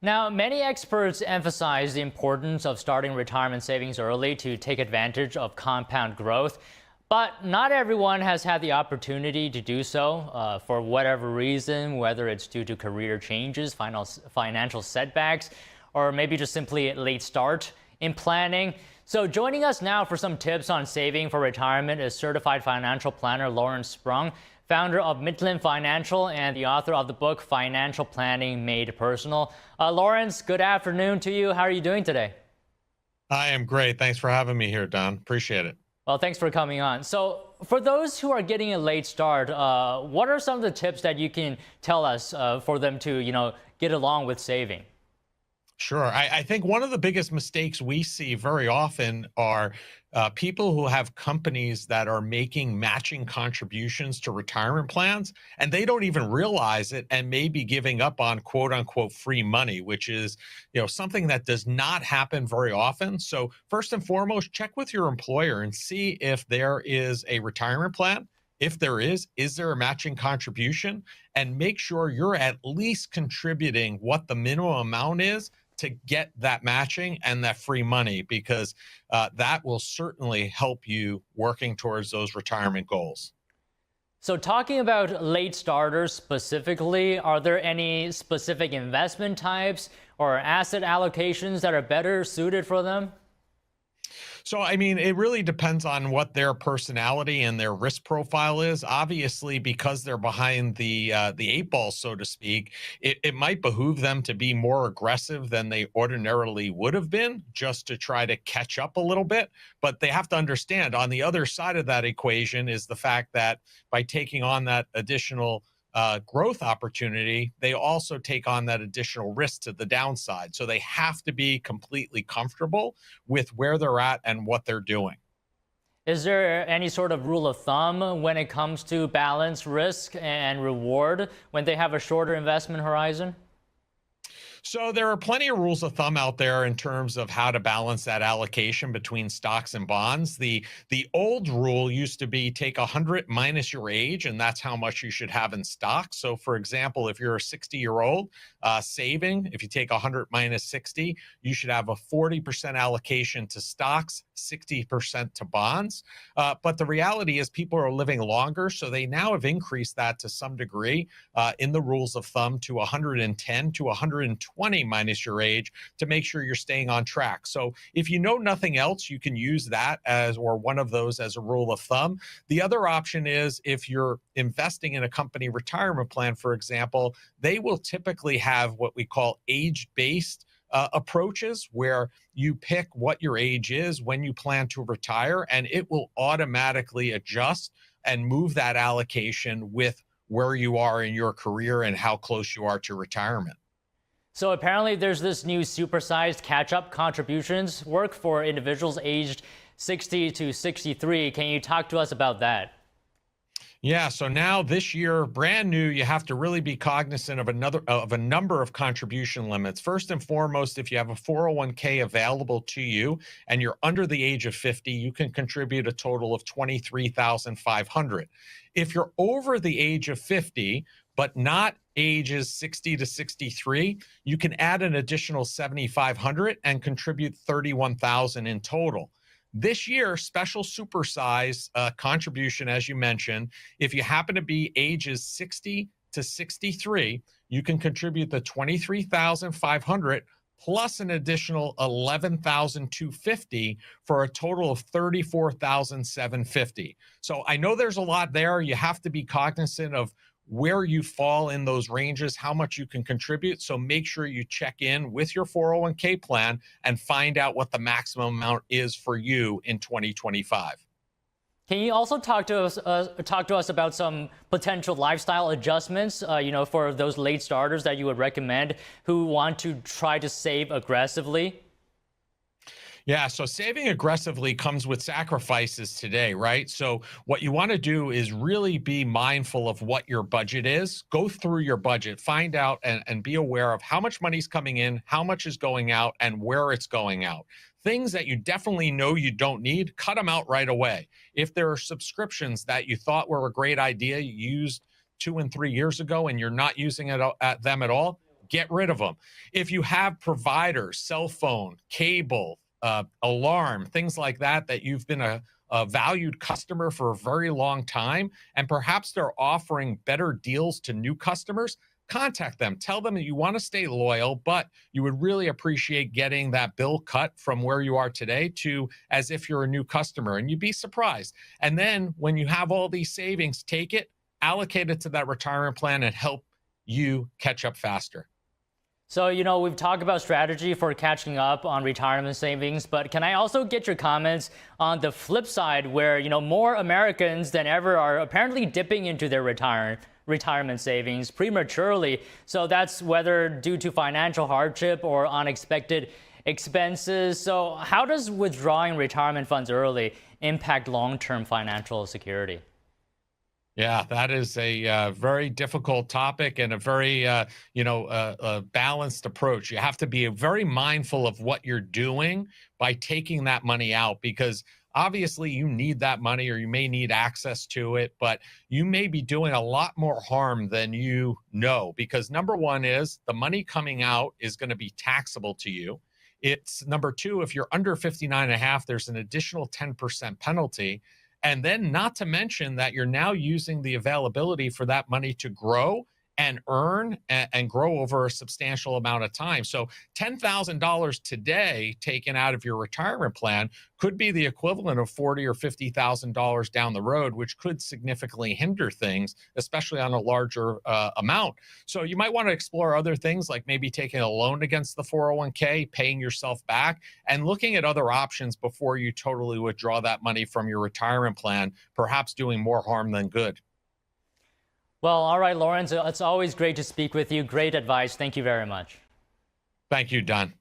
Now, many experts emphasize the importance of starting retirement savings early to take advantage of compound growth. But not everyone has had the opportunity to do so for whatever reason, whether it's due to career changes, financial setbacks, or maybe just simply a late start in planning. So joining us now for some tips on saving for retirement is certified financial planner Lauren Sprung, founder of Midland Financial and the author of the book Financial Planning Made Personal. Lawrence, good afternoon to you. How are you doing today? I am great. Thanks for having me here, Don. Appreciate it. Well, thanks for coming on. So for those who are getting a late start, what are some of the tips that you can tell us for them to, get along with saving? Sure. I think one of the biggest mistakes we see very often are people who have companies that are making matching contributions to retirement plans, and they don't even realize it and may be giving up on quote unquote free money, which is, something that does not happen very often. So first and foremost, check with your employer and see if there is a retirement plan. If there is there a matching contribution? And make sure you're at least contributing what the minimum amount is to get that matching and that free money, because that will certainly help you working towards those retirement goals. So talking about late starters specifically, are there any specific investment types or asset allocations that are better suited for them? So, I mean, it really depends on what their personality and their risk profile is. Obviously, because they're behind the eight ball, so to speak, it might behoove them to be more aggressive than they ordinarily would have been, just to try to catch up a little bit. But they have to understand, on the other side of that equation is the fact that by taking on that additional growth opportunity, they also take on that additional risk to the downside. So they have to be completely comfortable with where they're at and what they're doing. Is there any sort of rule of thumb when it comes to balance risk and reward when they have a shorter investment horizon? So there are plenty of rules of thumb out there in terms of how to balance that allocation between stocks and bonds. The old rule used to be take 100 minus your age, and that's how much you should have in stocks. So for example, if you're a 60-year-old saving, if you take 100 minus 60, you should have a 40% allocation to stocks, 60% to bonds. But the reality is people are living longer, so they now have increased that to some degree in the rules of thumb to 110 to 120 minus your age to make sure you're staying on track. So if you know nothing else, you can use that as, or one of those as a rule of thumb. The other option is if you're investing in a company retirement plan, for example, they will typically have what we call age-based approaches where you pick what your age is when you plan to retire, and it will automatically adjust and move that allocation with where you are in your career and how close you are to retirement. So apparently there's this new supersized catch-up contributions work for individuals aged 60 to 63. Can you talk to us about that? Yeah, so now this year, brand new, you have to really be cognizant of a number of contribution limits. First and foremost, if you have a 401k available to you and you're under the age of 50, you can contribute a total of 23,500. If you're over the age of 50, but not ages 60 to 63, you can add an additional 7,500 and contribute 31,000 in total. This year, special supersize contribution, as you mentioned, if you happen to be ages 60 to 63, you can contribute the 23,500 plus an additional 11,250 for a total of 34,750. So I know there's a lot there. You have to be cognizant of where you fall in those ranges, how much you can contribute. So make sure you check in with your 401k plan and find out what the maximum amount is for you in 2025. Can you also talk to us about some potential lifestyle adjustments, for those late starters that you would recommend who want to try to save aggressively? Yeah, so saving aggressively comes with sacrifices today, right? So what you want to do is really be mindful of what your budget is. Go through your budget, find out and be aware of how much money's coming in, how much is going out, and where it's going out. Things that you definitely know you don't need, cut them out right away. If there are subscriptions that you thought were a great idea, you used 2 and 3 years ago, and you're not using it at them at all, get rid of them. If you have providers, cell phone, cable, alarm, things like that, that you've been a valued customer for a very long time, and perhaps they're offering better deals to new customers, contact them. Tell them that you want to stay loyal, but you would really appreciate getting that bill cut from where you are today to as if you're a new customer, and you'd be surprised. And then when you have all these savings, take it, allocate it to that retirement plan, and help you catch up faster. So, we've talked about strategy for catching up on retirement savings, but can I also get your comments on the flip side where, more Americans than ever are apparently dipping into their retirement savings prematurely. So that's whether due to financial hardship or unexpected expenses. So how does withdrawing retirement funds early impact long-term financial security? Yeah, that is a very difficult topic and a very, balanced approach. You have to be very mindful of what you're doing by taking that money out, because obviously you need that money or you may need access to it, but you may be doing a lot more harm than you know, because number one is the money coming out is going to be taxable to you. It's number two, if you're under 59 and a half, there's an additional 10% penalty. And then not to mention that you're now using the availability for that money to grow and earn and grow over a substantial amount of time. So $10,000 today taken out of your retirement plan could be the equivalent of $40,000 or $50,000 down the road, which could significantly hinder things, especially on a larger amount. So you might want to explore other things, like maybe taking a loan against the 401k, paying yourself back, and looking at other options before you totally withdraw that money from your retirement plan, perhaps doing more harm than good. Well, all right, Lawrence, it's always great to speak with you. Great advice. Thank you very much. Thank you, Don.